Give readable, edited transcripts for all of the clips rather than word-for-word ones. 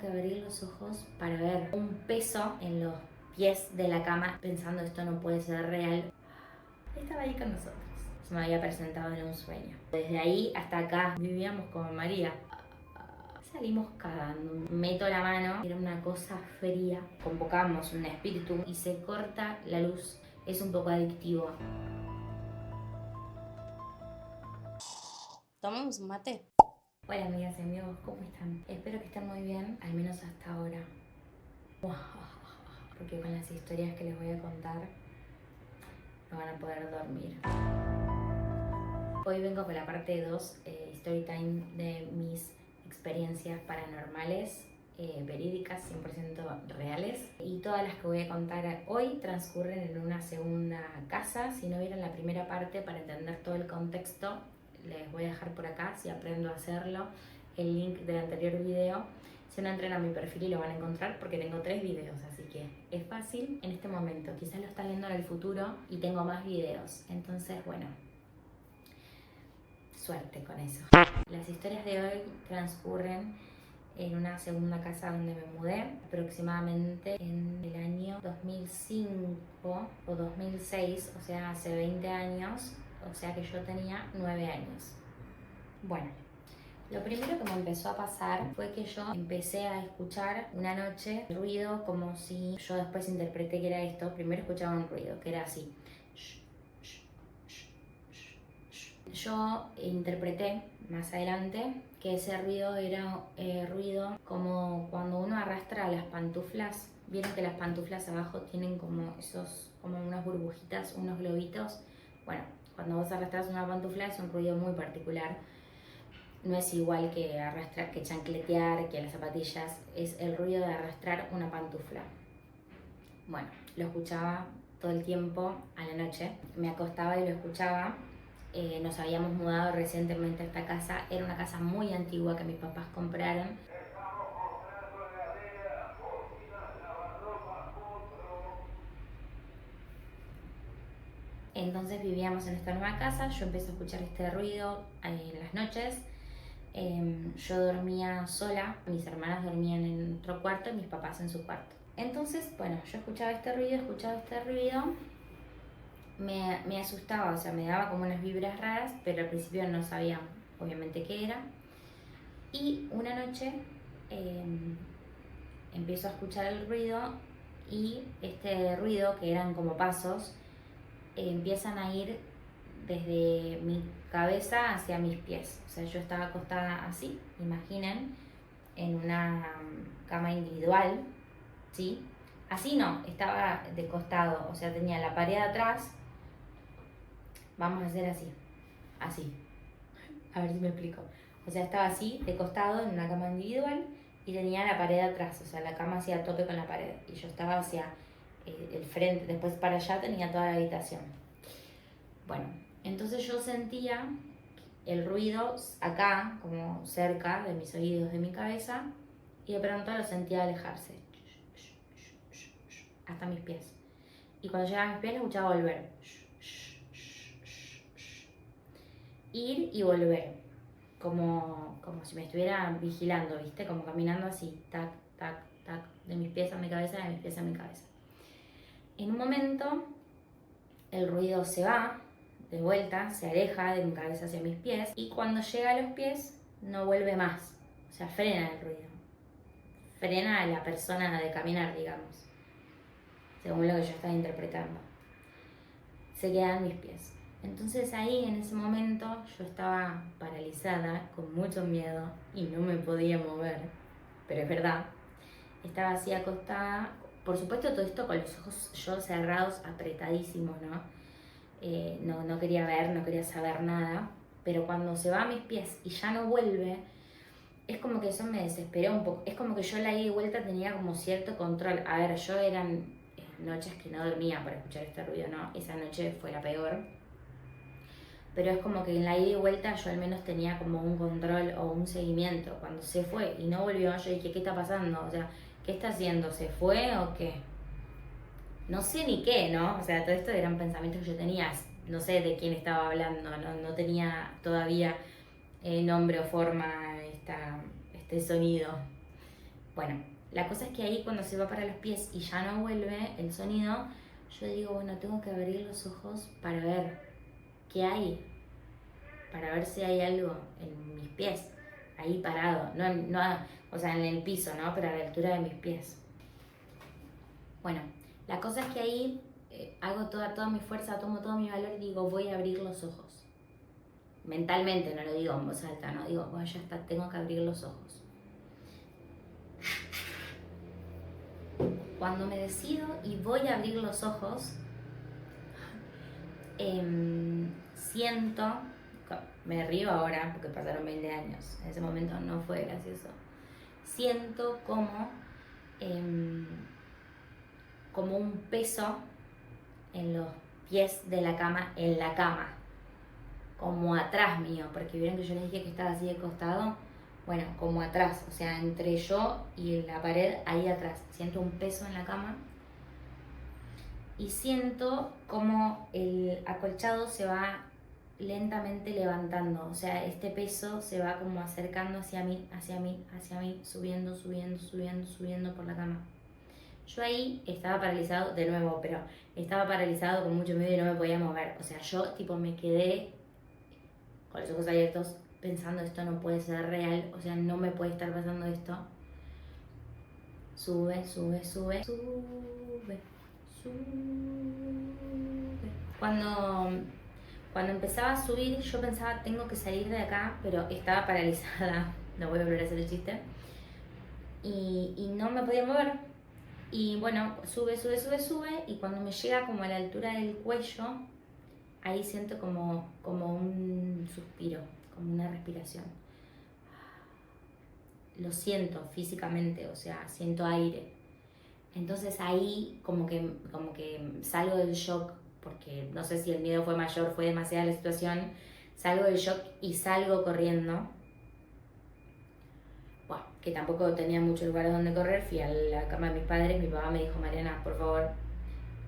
que abrir los ojos para ver un peso en los pies de la cama, pensando esto no puede ser real. Estaba ahí con nosotros. Se me había presentado en un sueño. Desde ahí hasta acá vivíamos como María. Salimos cagando. Meto la mano, era una cosa fría. Convocamos un espíritu y se corta la luz. Es un poco adictivo. ¿Tomamos un mate? Hola amigas y amigos, ¿cómo están? Espero que estén muy bien, al menos hasta ahora. Porque con las historias que les voy a contar no van a poder dormir. Hoy vengo con la parte 2, story time de mis experiencias paranormales, verídicas, 100% reales. Y todas las que voy a contar hoy transcurren en una segunda casa. Si no vieron la primera parte, para entender todo el contexto, les voy a dejar por acá, si aprendo a hacerlo, el link del anterior video. Si no, entren a mi perfil y lo van a encontrar porque tengo 3 videos, así que es fácil en este momento. Quizás lo están viendo en el futuro y tengo más videos. Entonces, bueno, suerte con eso. Las historias de hoy transcurren en una segunda casa donde me mudé, aproximadamente en el año 2005 o 2006, o sea, hace 20 años, o sea que yo tenía 9 años. Bueno, lo primero que me empezó a pasar fue que yo empecé a escuchar una noche ruido, como si yo después interpreté que era esto. Primero escuchaba un ruido que era así. Yo interpreté más adelante que ese ruido era ruido como cuando uno arrastra las pantuflas. Vieron que las pantuflas abajo tienen como como unas burbujitas, unos globitos. Bueno, cuando vos arrastras una pantufla es un ruido muy particular. No es igual que arrastrar, que chancletear, que las zapatillas. Es el ruido de arrastrar una pantufla. Bueno, lo escuchaba todo el tiempo a la noche. Me acostaba y lo escuchaba. Nos habíamos mudado recientemente a esta casa. Era una casa muy antigua que mis papás compraron. Entonces vivíamos en esta nueva casa. Yo empecé a escuchar este ruido en las noches. Yo dormía sola, mis hermanas dormían en otro cuarto y mis papás en su cuarto. Entonces, bueno, yo escuchaba este ruido, me asustaba, o sea, me daba como unas vibras raras, pero al principio no sabía obviamente qué era. Y una noche empiezo a escuchar el ruido y este ruido, que eran como pasos, empiezan a ir desde mi cabeza hacia mis pies. O sea, yo estaba acostada así, imaginen, en una cama individual, ¿sí? Así no, estaba de costado, o sea, tenía la pared atrás. Vamos a hacer así. A ver si me explico. O sea, estaba así, de costado, en una cama individual, y tenía la pared atrás, o sea, la cama hacía tope con la pared, y yo estaba hacia el frente, después para allá tenía toda la habitación. Bueno, entonces yo sentía el ruido acá, como cerca de mis oídos, de mi cabeza, y de pronto lo sentía alejarse hasta mis pies. Y cuando llegaba a mis pies lo escuchaba volver. Ir y volver, como si me estuviera vigilando, ¿viste? Como caminando así, tac, tac, tac, de mis pies a mi cabeza, de mis pies a mi cabeza. En un momento el ruido se va, de vuelta, se aleja de mi cabeza hacia mis pies, y cuando llega a los pies no vuelve más, o sea, frena el ruido, frena a la persona de caminar, digamos, según lo que yo estaba interpretando. Se quedan mis pies. Entonces ahí, en ese momento, yo estaba paralizada, con mucho miedo, y no me podía mover, pero es verdad. Estaba así acostada, por supuesto todo esto con los ojos yo cerrados, apretadísimos, ¿no? No quería ver, no quería saber nada, pero cuando se va a mis pies y ya no vuelve, es como que eso me desesperó un poco. Es como que yo la ida y vuelta tenía como cierto control. A ver, yo eran noches que no dormía para escuchar este ruido, ¿no? Esa noche fue la peor. Pero es como que en la ida y vuelta yo al menos tenía como un control o un seguimiento. Cuando se fue y no volvió, yo dije, ¿qué está pasando? O sea, ¿qué está haciendo? ¿Se fue o qué? No sé ni qué, ¿no? O sea, todo esto eran pensamientos que yo tenía. No sé de quién estaba hablando, no tenía todavía nombre o forma este sonido. Bueno, la cosa es que ahí cuando se va para los pies y ya no vuelve el sonido, yo digo, bueno, tengo que abrir los ojos para ver qué hay, para ver si hay algo en mis pies, ahí parado, o sea, en el piso, ¿no? Pero a la altura de mis pies. Bueno, la cosa es que ahí hago toda mi fuerza, tomo todo mi valor y digo, voy a abrir los ojos. Mentalmente, no lo digo en voz alta, no digo, bueno, ya está, tengo que abrir los ojos. Cuando me decido y voy a abrir los ojos, siento, me río ahora porque pasaron 20 años, en ese momento no fue gracioso, siento como un peso en los pies de la cama, en la cama, como atrás mío, porque vieron que yo les dije que estaba así de costado, bueno, como atrás, o sea, entre yo y la pared, ahí atrás, siento un peso en la cama y siento como el acolchado se va lentamente levantando, o sea, este peso se va como acercando hacia mí, subiendo, subiendo, subiendo, subiendo por la cama. Yo ahí estaba paralizado, de nuevo, pero estaba paralizado con mucho miedo y no me podía mover. O sea, yo tipo me quedé con los ojos abiertos pensando esto no puede ser real, o sea, no me puede estar pasando esto. Sube, sube, sube, sube, sube. Cuando empezaba a subir, yo pensaba, tengo que salir de acá, pero estaba paralizada. No voy a volver a hacer el chiste. Y no me podía mover. Y bueno, sube, sube, sube, sube. Y cuando me llega como a la altura del cuello, ahí siento como un suspiro, como una respiración. Lo siento físicamente, o sea, siento aire. Entonces ahí como que salgo del shock, porque no sé si el miedo fue mayor, fue demasiada la situación, salgo del shock y salgo corriendo. Bueno, que tampoco tenía mucho lugar donde correr, fui a la cama de mis padres, mi papá me dijo, Mariana, por favor,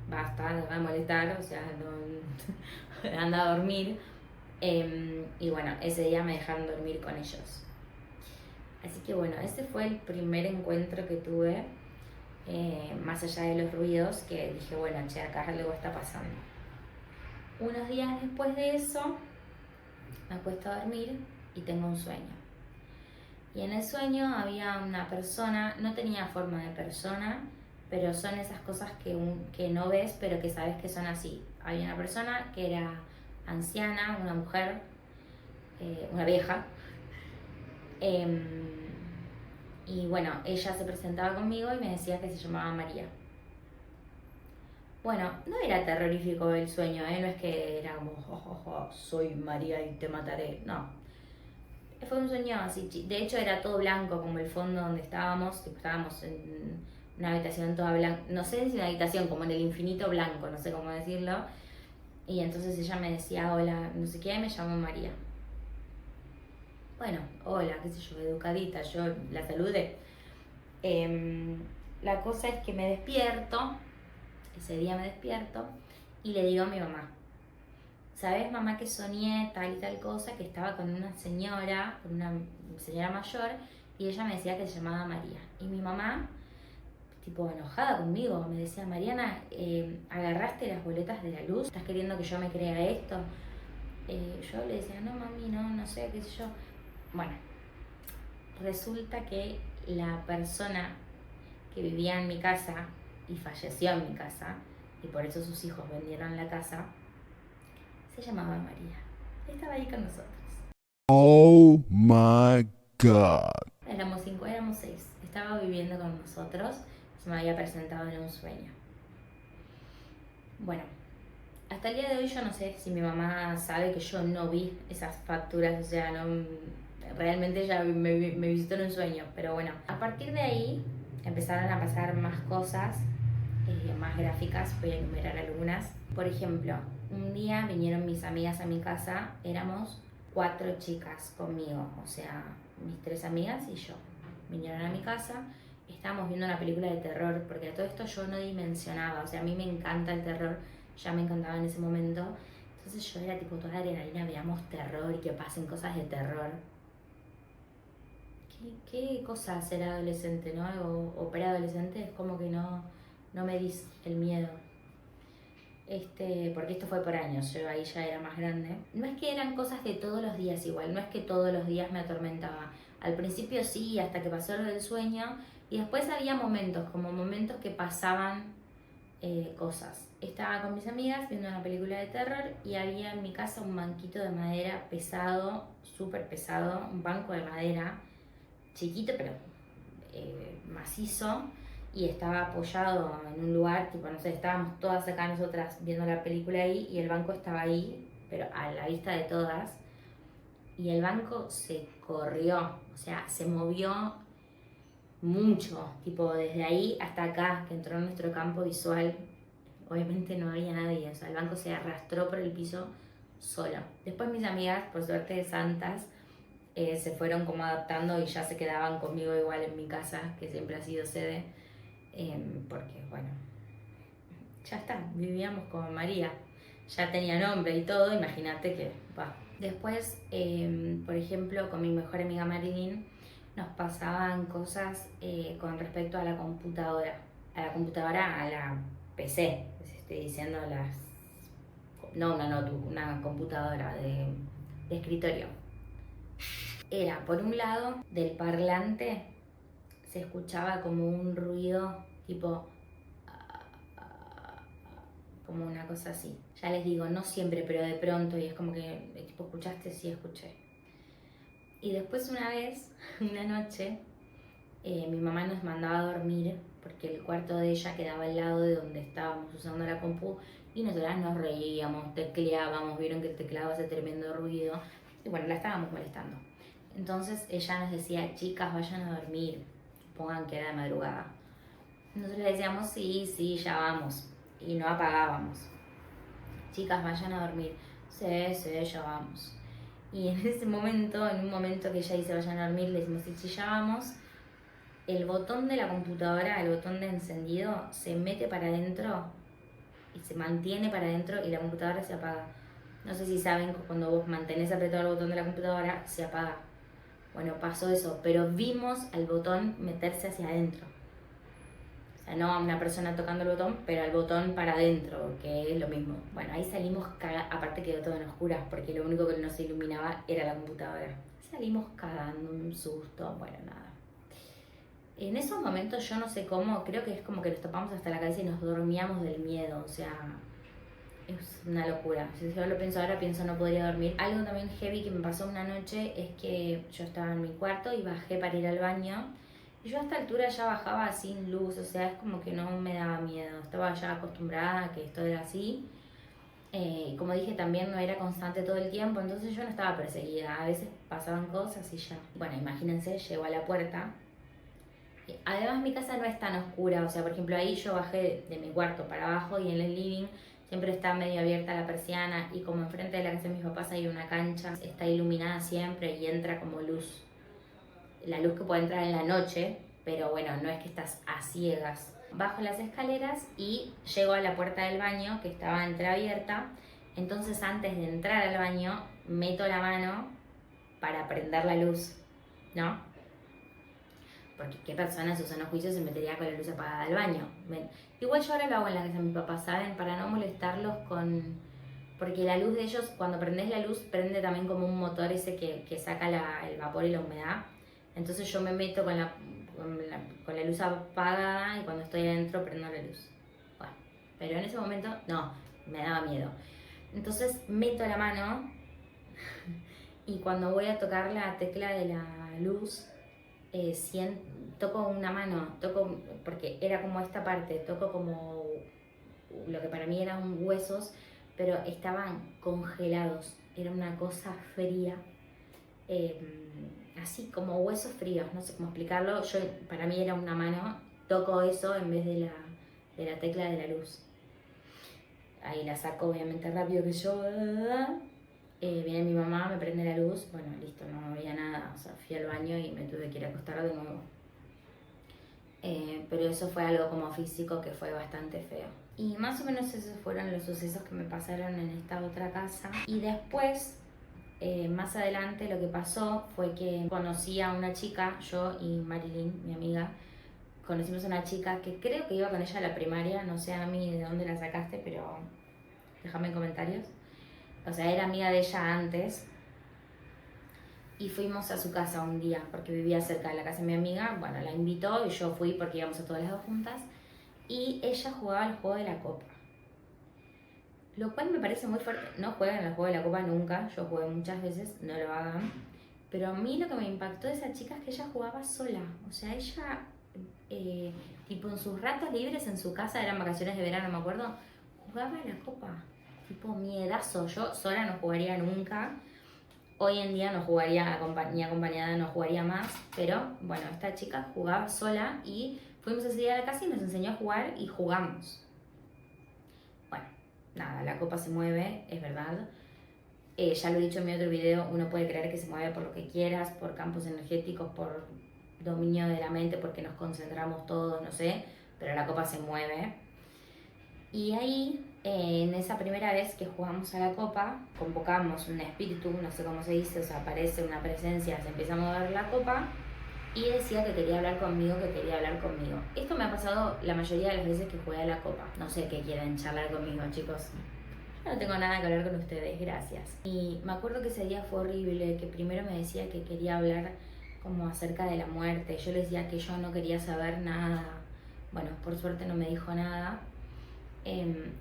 basta, deja de molestar, o sea, no, anda a dormir. Y bueno, ese día me dejaron dormir con ellos. Así que bueno, ese fue el primer encuentro que tuve, más allá de los ruidos, que dije, bueno, che, acá algo está pasando. Unos días después de eso, me acuesto a dormir y tengo un sueño. Y en el sueño había una persona, no tenía forma de persona, pero son esas cosas que no ves, pero que sabes que son así. Había una persona que era anciana, una mujer, una vieja, y bueno, ella se presentaba conmigo y me decía que se llamaba María. Bueno, no era terrorífico el sueño, no es que era como, soy María y te mataré, no. Fue un sueño así, de hecho era todo blanco como el fondo donde estábamos en una habitación toda blanca, no sé si una habitación, como en el infinito blanco, no sé cómo decirlo. Y entonces ella me decía, hola, no sé qué, me llamo María. Bueno, hola, qué sé yo, educadita, yo la saludé. La cosa es que me despierto, ese día me despierto, y le digo a mi mamá, ¿sabes, mamá, que soñé tal y tal cosa? Que estaba con una señora mayor, y ella me decía que se llamaba María. Y mi mamá, tipo enojada conmigo, me decía, Mariana, ¿agarraste las boletas de la luz? ¿Estás queriendo que yo me crea esto? Yo le decía, no mami, no sé, qué sé yo. Bueno, resulta que la persona que vivía en mi casa y falleció en mi casa, y por eso sus hijos vendieron la casa, se llamaba María. Estaba ahí con nosotros. Oh my God. Éramos 5, éramos 6. Estaba viviendo con nosotros. Se me había presentado en un sueño. Bueno, hasta el día de hoy yo no sé si mi mamá sabe que yo no vi esas facturas, o sea, no, realmente ella me visitó en un sueño, pero bueno, a partir de ahí empezaron a pasar más cosas, más gráficas, voy a enumerar algunas. Por ejemplo, un día vinieron mis amigas a mi casa, éramos 4 chicas conmigo, o sea, mis 3 amigas y yo. Vinieron a mi casa, estábamos viendo una película de terror, porque a todo esto yo no dimensionaba, o sea, a mí me encanta el terror, ya me encantaba en ese momento. Entonces yo era tipo toda adrenalina, veamos terror y que pasen cosas de terror. ¿Qué? qué cosa ser adolescente, ¿no? O preadolescente, es como que no me dis el miedo. Porque esto fue por años, yo ahí ya era más grande. No es que eran cosas de todos los días igual, no es que todos los días me atormentaba. Al principio sí, hasta que pasó lo del sueño, y después había momentos, como momentos que pasaban cosas. Estaba con mis amigas viendo una película de terror y había en mi casa un banquito de madera pesado, súper pesado, un banco de madera, chiquito pero macizo, y estaba apoyado en un lugar, tipo, no sé, estábamos todas acá nosotras viendo la película ahí y el banco estaba ahí, pero a la vista de todas, y el banco se corrió, o sea, se movió mucho, tipo, desde ahí hasta acá, que entró en nuestro campo visual, obviamente no había nadie, o sea, el banco se arrastró por el piso solo. Después mis amigas, por suerte de santas, se fueron como adaptando y ya se quedaban conmigo igual en mi casa, que siempre ha sido sede, porque bueno, ya está, vivíamos con María, ya tenía nombre y todo, imagínate que va. Después, por ejemplo, con mi mejor amiga Marilyn, nos pasaban cosas con respecto a la computadora, a la PC, estoy diciendo no una notebook, una computadora de escritorio. Era, por un lado, del parlante se escuchaba como un ruido tipo como una cosa así. Ya les digo, no siempre, pero de pronto, y es como que, tipo, ¿escuchaste? Sí, escuché. Y después una vez, una noche, mi mamá nos mandaba a dormir porque el cuarto de ella quedaba al lado de donde estábamos usando la compu y nosotras nos reíamos, tecleábamos, vieron que el teclado hace tremendo ruido y bueno, la estábamos molestando. Entonces ella nos decía, chicas, vayan a dormir, pongan que era de madrugada. Nosotros le decíamos, sí, sí, ya vamos, y no apagábamos. Chicas, vayan a dormir, sí, sí, ya vamos. Y en ese momento, en un momento que ella dice vayan a dormir, le decimos, sí, sí, ya vamos, el botón de la computadora, el botón de encendido, se mete para adentro y se mantiene para adentro y la computadora se apaga. No sé si saben que cuando vos mantenés apretado el botón de la computadora, se apaga. Bueno, pasó eso, pero vimos al botón meterse hacia adentro. O sea, no a una persona tocando el botón, pero al botón para adentro, que es lo mismo. Bueno, ahí salimos aparte quedó todo en oscuras, porque lo único que nos iluminaba era la computadora. Salimos cagando, un susto, bueno, nada. En esos momentos yo no sé cómo, creo que es como que nos tapamos hasta la cabeza y nos dormíamos del miedo, o sea, es una locura. Si yo lo pienso ahora, pienso no podría dormir. Algo también heavy que me pasó una noche es que yo estaba en mi cuarto y bajé para ir al baño. Y yo a esta altura ya bajaba sin luz, o sea, es como que no me daba miedo. Estaba ya acostumbrada a que esto era así. Y como dije, también no era constante todo el tiempo, entonces yo no estaba perseguida. A veces pasaban cosas y ya. Bueno, imagínense, llego a la puerta. Además mi casa no es tan oscura, o sea, por ejemplo, ahí yo bajé de mi cuarto para abajo y en el living siempre está medio abierta la persiana y como enfrente de la casa de mis papás hay una cancha, está iluminada siempre y entra como luz. La luz que puede entrar en la noche, pero bueno, no es que estás a ciegas. Bajo las escaleras y llego a la puerta del baño que estaba entreabierta, entonces antes de entrar al baño meto la mano para prender la luz, ¿no? Porque qué persona en su sano juicio se metería con la luz apagada al baño. Igual yo ahora lo hago en la casa de mis papás, ¿saben? Para no molestarlos con... Porque la luz de ellos, cuando prendes la luz, prende también como un motor ese que saca el vapor y la humedad. Entonces yo me meto con la luz apagada y cuando estoy adentro prendo la luz. Bueno, pero en ese momento no, me daba miedo. Entonces meto la mano y cuando voy a tocar la tecla de la luz, toco una mano, porque era como esta parte, toco como lo que para mí eran huesos, pero estaban congelados, era una cosa fría, así como huesos fríos, no sé cómo explicarlo, para mí era una mano, toco eso en vez de la tecla de la luz. Ahí la saco obviamente rápido que yo, viene mi mamá, me prende la luz, bueno, listo, no había nada, o sea, fui al baño y me tuve que ir a acostar de nuevo. Pero eso fue algo como físico que fue bastante feo. Y más o menos esos fueron los sucesos que me pasaron en esta otra casa. Y después, más adelante lo que pasó fue que conocí a una chica, yo y Marilyn, mi amiga, conocimos a una chica que creo que iba con ella a la primaria, no sé a mí de dónde la sacaste, pero déjame en comentarios. O sea, era amiga de ella antes. Y fuimos a su casa un día, porque vivía cerca de la casa de mi amiga. Bueno, la invitó y yo fui porque íbamos a todas las dos juntas. Y ella jugaba al juego de la copa. Lo cual me parece muy fuerte. No jueguen al juego de la copa nunca. Yo jugué muchas veces, no lo hagan. Pero a mí lo que me impactó de esa chica es que ella jugaba sola. O sea, ella, tipo en sus ratos libres en su casa, eran vacaciones de verano, me acuerdo, jugaba a la copa. Tipo miedazo. Yo sola no jugaría nunca. Hoy en día no jugaría ni acompañada, no jugaría más, pero bueno, esta chica jugaba sola y fuimos ese día a la casa y nos enseñó a jugar y jugamos. Bueno, nada, la copa se mueve, es verdad. Ya lo he dicho en mi otro video, uno puede creer que se mueve por lo que quieras, por campos energéticos, por dominio de la mente, porque nos concentramos todos, no sé, pero la copa se mueve. Y ahí, en esa primera vez que jugamos a la copa, convocamos un espíritu, no sé cómo se dice, o sea, aparece una presencia, se empieza a mover la copa y decía que quería hablar conmigo, que quería hablar conmigo. Esto me ha pasado la mayoría de las veces que jugué a la copa. No sé qué quieren charlar conmigo, chicos. Yo no tengo nada que hablar con ustedes, gracias. Y me acuerdo que ese día fue horrible, que primero me decía que quería hablar como acerca de la muerte. Yo le decía que yo no quería saber nada. Bueno, por suerte no me dijo nada.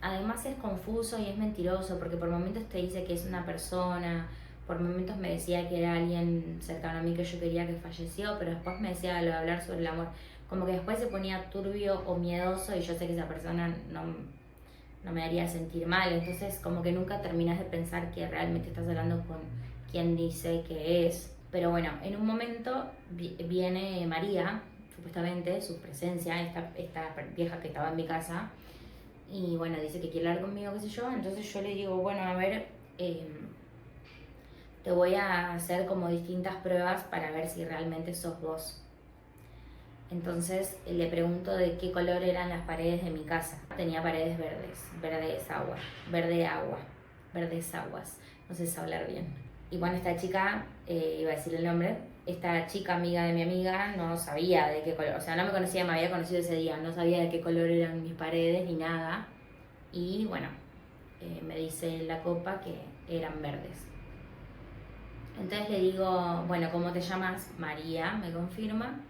Además es confuso y es mentiroso porque por momentos te dice que es una persona, por momentos me decía que era alguien cercano a mí que yo quería que falleció, pero después me decía lo de hablar sobre el amor. Como que después se ponía turbio o miedoso y yo sé que esa persona no me haría sentir mal, entonces como que nunca terminas de pensar que realmente estás hablando con quien dice que es. Pero bueno, en un momento viene María, supuestamente, su presencia, esta vieja que estaba en mi casa, y bueno, dice que quiere hablar conmigo, qué sé yo, entonces yo le digo, bueno, a ver, te voy a hacer como distintas pruebas para ver si realmente sos vos. Entonces le pregunto de qué color eran las paredes de mi casa. Tenía paredes verdes, verdes aguas, no sé si hablar bien. Y bueno, esta chica, iba a decir el nombre, esta chica amiga de mi amiga no sabía de qué color, o sea, no me conocía, me había conocido ese día, no sabía de qué color eran mis paredes ni nada. Y bueno, me dice la copa que eran verdes. Entonces le digo, bueno, ¿cómo te llamas? María, me confirma.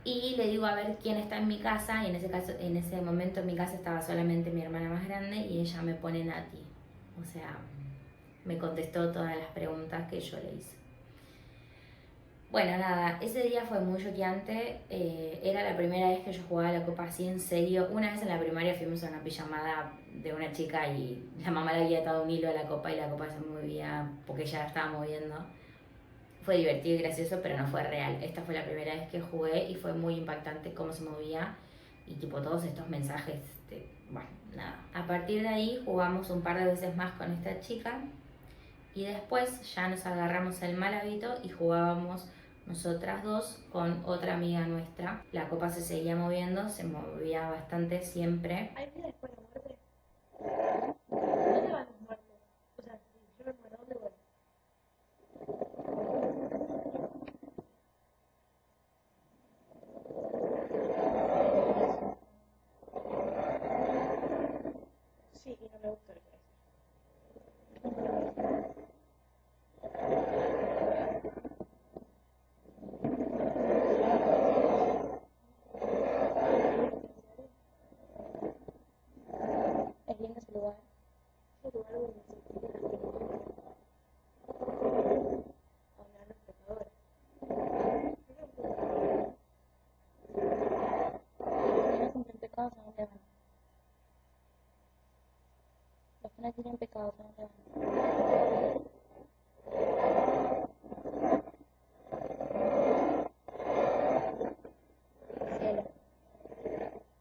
Y le digo a ver quién está en mi casa, y en ese caso, en ese momento en mi casa estaba solamente mi hermana más grande y ella me pone Nati. O sea, me contestó todas las preguntas que yo le hice. Bueno, nada, ese día fue muy choqueante. Era la primera vez que yo jugaba la copa así en serio. Una vez en la primaria fuimos a una pijamada de una chica y la mamá le había atado un hilo a la copa y la copa se movía porque ella la estaba moviendo. Fue divertido y gracioso, pero no fue real. Esta fue la primera vez que jugué y fue muy impactante cómo se movía y tipo todos estos mensajes. Bueno, nada. A partir de ahí jugamos un par de veces más con esta chica y después ya nos agarramos el mal hábito y jugábamos nosotras dos con otra amiga nuestra. La copa se seguía moviendo, se movía bastante siempre. ¿Hay vida después de la muerte? ¿Dónde van los muertos? O sea, si yo me muero, ¿dónde voy? Sí, y no me gusta lo que es lindo ese lugar. Es un lugar donde se explican las películas, donde van los pecadores. Si no cumplen pecados, ¿a dónde van? Los que no tienen pecados, ¿a dónde van? Cielo.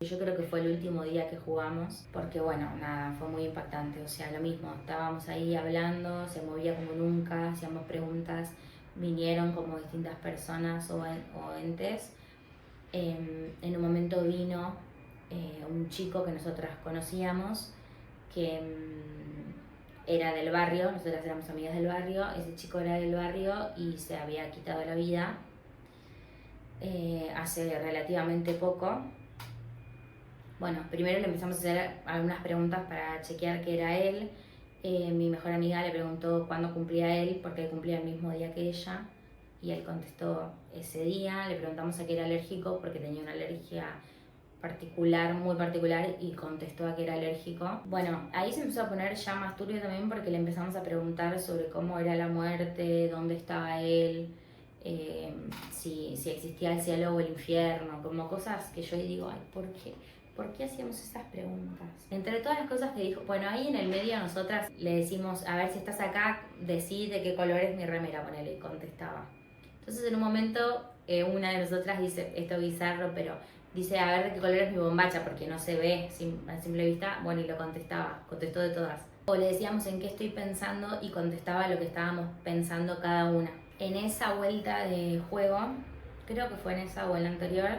Yo creo que fue el último día que jugamos, porque bueno, nada, fue muy impactante, o sea, lo mismo, estábamos ahí hablando, se movía como nunca, hacíamos preguntas, vinieron como distintas personas o entes. En un momento vino un chico que nosotras conocíamos, que era del barrio, nosotras éramos amigas del barrio, ese chico era del barrio y se había quitado la vida hace relativamente poco. Bueno, primero le empezamos a hacer algunas preguntas para chequear que era él. Mi mejor amiga le preguntó cuándo cumplía él, porque él cumplía el mismo día que ella, y él contestó ese día. Le preguntamos a qué era alérgico, porque tenía una alergia particular, muy particular, y contestó a que era alérgico. Bueno, ahí se empezó a poner ya más turbio también, porque le empezamos a preguntar sobre cómo era la muerte, dónde estaba él, si existía el cielo o el infierno, como cosas que yo digo, ay, ¿por qué? ¿Por qué hacíamos esas preguntas? Entre todas las cosas que dijo, bueno, ahí en el medio nosotras le decimos, a ver si estás acá, decí de qué color es mi remera, ponele, y contestaba. Entonces en un momento una de nosotras dice, esto bizarro, pero dice, a ver de qué color es mi bombacha, porque no se ve a simple vista, bueno, y lo contestaba, contestó de todas. O le decíamos en qué estoy pensando y contestaba lo que estábamos pensando cada una. En esa vuelta de juego, creo que fue en esa o en la anterior,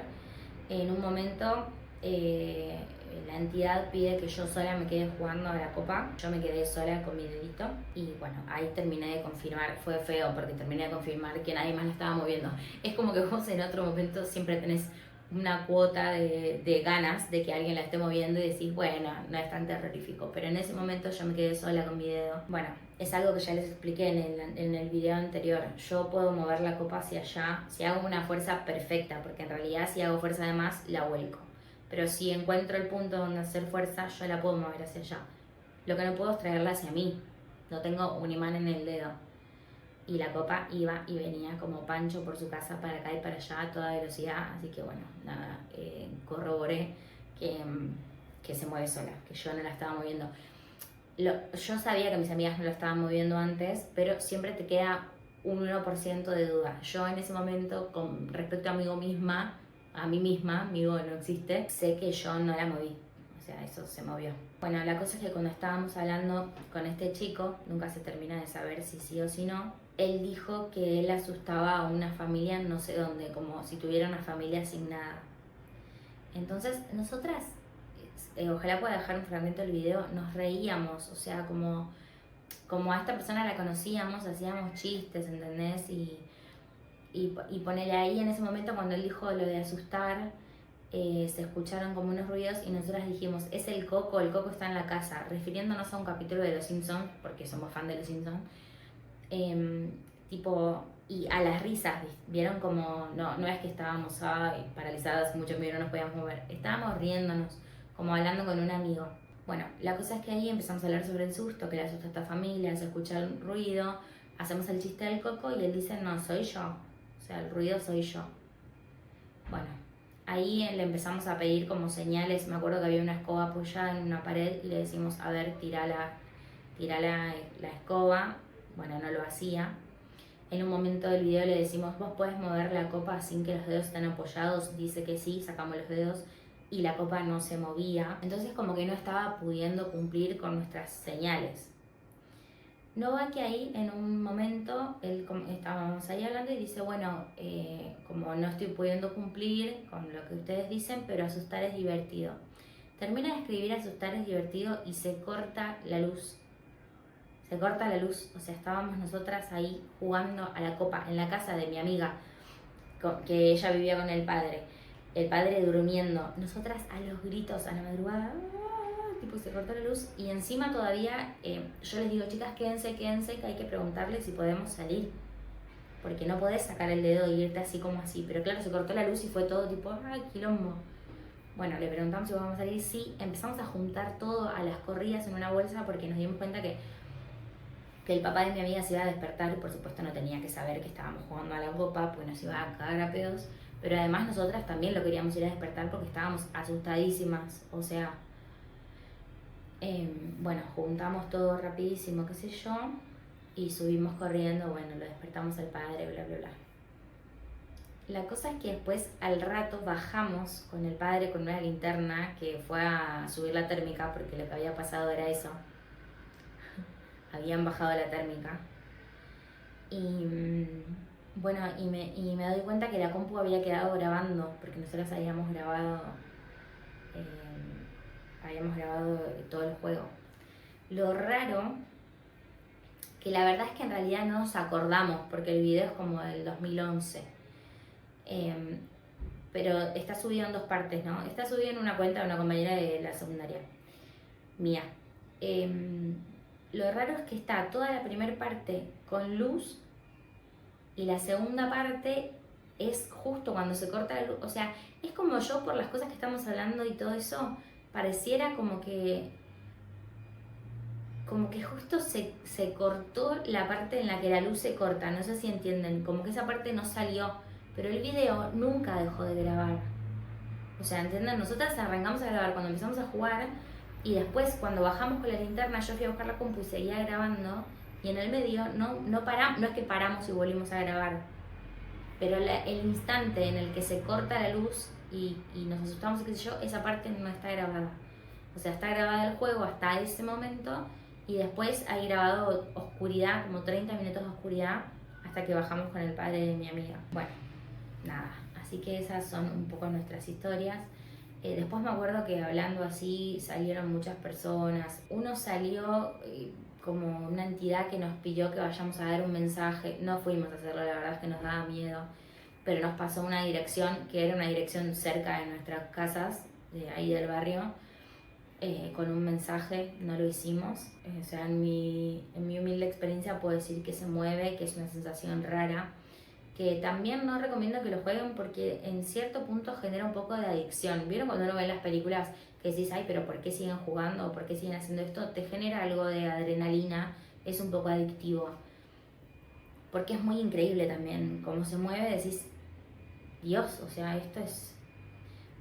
en un momento la entidad pide que yo sola me quede jugando a la copa. Yo me quedé sola con mi dedito y bueno, ahí terminé de confirmar. Fue feo porque terminé de confirmar que nadie más la estaba moviendo. Es como que vos en otro momento siempre tenés una cuota de ganas de que alguien la esté moviendo y decís, bueno, no es tan terrorífico. Pero en ese momento yo me quedé sola con mi dedo. Bueno, es algo que ya les expliqué en el video anterior. Yo puedo mover la copa hacia allá si hago una fuerza perfecta, porque en realidad si hago fuerza de más, la vuelco. Pero si encuentro el punto donde hacer fuerza, yo la puedo mover hacia allá. Lo que no puedo es traerla hacia mí. No tengo un imán en el dedo. Y la copa iba y venía como Pancho por su casa para acá y para allá a toda velocidad. Así que bueno, nada, corroboré que se mueve sola, que yo no la estaba moviendo. Yo sabía que mis amigas no la estaban moviendo antes, pero siempre te queda un 1% de duda. Yo en ese momento, con respecto a mí misma, amigo no existe, sé que yo no la moví. O sea, eso se movió. Bueno, la cosa es que cuando estábamos hablando con este chico, nunca se termina de saber si sí o si no, él dijo que él asustaba a una familia no sé dónde, como si tuviera una familia asignada. Entonces, nosotras, ojalá pueda dejar un fragmento del video, nos reíamos, o sea, como a esta persona la conocíamos, hacíamos chistes, ¿entendés? Y ponele ahí en ese momento cuando él dijo lo de asustar, se escucharon como unos ruidos y nosotras dijimos, es el Coco está en la casa, refiriéndonos a un capítulo de Los Simpsons, porque somos fan de Los Simpsons, tipo, y a las risas, vieron como, no es que estábamos paralizadas, mucho miedo, no nos podíamos mover, estábamos riéndonos, como hablando con un amigo. Bueno, la cosa es que ahí empezamos a hablar sobre el susto, que le asusta a esta familia, se escucha el ruido, hacemos el chiste del Coco y él dice, no, soy yo, o sea, el ruido soy yo. Bueno, ahí le empezamos a pedir como señales, me acuerdo que había una escoba apoyada en una pared y le decimos, a ver, tira la escoba. Bueno, no lo hacía. En un momento del video le decimos, vos podés mover la copa sin que los dedos estén apoyados. Dice que sí, sacamos los dedos y la copa no se movía. Entonces como que no estaba pudiendo cumplir con nuestras señales. No va que ahí en un momento estábamos ahí hablando y dice, bueno, como no estoy pudiendo cumplir con lo que ustedes dicen, pero asustar es divertido. Termina de escribir asustar es divertido y se corta la luz. Se corta la luz, o sea, estábamos nosotras ahí jugando a la copa en la casa de mi amiga, que ella vivía con el padre durmiendo, nosotras a los gritos a la madrugada, tipo se cortó la luz y encima todavía yo les digo, chicas, quédense, que hay que preguntarle si podemos salir, porque no podés sacar el dedo y irte así como así, pero claro, se cortó la luz y fue todo tipo, ay, quilombo. Bueno, le preguntamos si podemos salir, sí, empezamos a juntar todo a las corridas en una bolsa porque nos dimos cuenta que el papá de mi amiga se iba a despertar y por supuesto no tenía que saber que estábamos jugando a la copa, pues nos iba a cagar a pedos, pero además nosotras también lo queríamos ir a despertar porque estábamos asustadísimas, o sea, bueno, juntamos todo rapidísimo, qué sé yo, y subimos corriendo, bueno, lo despertamos al padre, bla, bla, bla. La cosa es que después al rato bajamos con el padre con una linterna que fue a subir la térmica porque lo que había pasado era eso. Habían bajado la térmica. Y bueno, y me doy cuenta que la compu había quedado grabando, porque nosotros habíamos grabado todo el juego. Lo raro que la verdad es que en realidad no nos acordamos, porque el video es como del 2011. Pero está subido en dos partes, ¿no? Está subido en una cuenta de una compañera de la secundaria, mía. Lo raro es que está toda la primera parte con luz y la segunda parte es justo cuando se corta la luz. O sea, es como yo, por las cosas que estamos hablando y todo eso, pareciera como que justo se cortó la parte en la que la luz se corta, no sé si entienden, como que esa parte no salió, pero el video nunca dejó de grabar. O sea, ¿entienden? Nosotras arrancamos a grabar cuando empezamos a jugar y después cuando bajamos con la linterna yo fui a buscar la compu y seguía grabando y en el medio no paramos, no es que paramos y volvimos a grabar, pero el instante en el que se corta la luz y nos asustamos y qué sé yo, esa parte no está grabada. O sea, está grabada el juego hasta ese momento y después hay grabado oscuridad, como 30 minutos de oscuridad, hasta que bajamos con el padre de mi amiga. Bueno, nada, así que esas son un poco nuestras historias. Después me acuerdo que hablando así salieron muchas personas. Uno salió como una entidad que nos pidió que vayamos a dar un mensaje. No fuimos a hacerlo, la verdad es que nos daba miedo. Pero nos pasó una dirección que era una dirección cerca de nuestras casas, de ahí del barrio. Con un mensaje, no lo hicimos. O sea, en mi humilde experiencia puedo decir que se mueve, que es una sensación rara, que también no recomiendo que lo jueguen porque en cierto punto genera un poco de adicción. ¿Vieron cuando uno ve las películas que decís, ay, pero ¿por qué siguen jugando? ¿Por qué siguen haciendo esto? Te genera algo de adrenalina, es un poco adictivo. Porque es muy increíble también cómo se mueve, decís, Dios, o sea, esto es...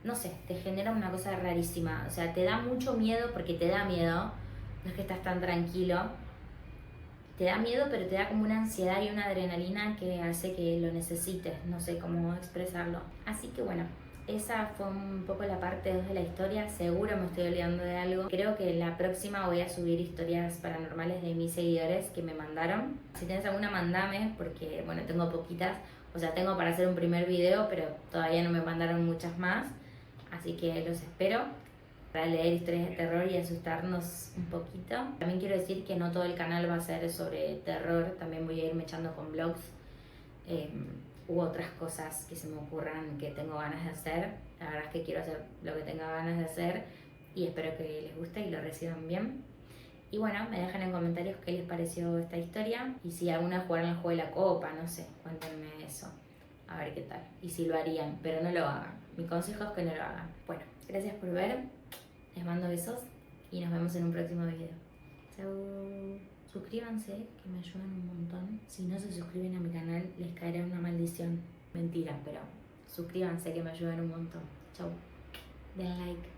No sé, te genera una cosa rarísima. O sea, te da mucho miedo porque te da miedo. No es que estás tan tranquilo. Te da miedo, pero te da como una ansiedad y una adrenalina que hace que lo necesites. No sé cómo expresarlo. Así que bueno, esa fue un poco la parte 2 de la historia. Seguro me estoy olvidando de algo. Creo que la próxima voy a subir historias paranormales de mis seguidores que me mandaron. Si tienes alguna, mandame, porque bueno, tengo poquitas. O sea, tengo para hacer un primer video, pero todavía no me mandaron muchas más. Así que los espero para leer historias de terror y asustarnos un poquito. También quiero decir que no todo el canal va a ser sobre terror, también voy a irme echando con vlogs u otras cosas que se me ocurran que tengo ganas de hacer. La verdad es que quiero hacer lo que tenga ganas de hacer y espero que les guste y lo reciban bien. Y bueno, me dejan en comentarios qué les pareció esta historia y si alguna jugaron el juego de la copa, no sé, cuéntenme eso. A ver qué tal. Y si lo harían, pero no lo hagan. Mi consejo es que no lo hagan. Bueno, gracias por ver. Les mando besos y nos vemos en un próximo video. Chau. Suscríbanse, que me ayudan un montón. Si no se suscriben a mi canal, les caerá una maldición. Mentira, pero suscríbanse, que me ayudan un montón. Chau. Den like.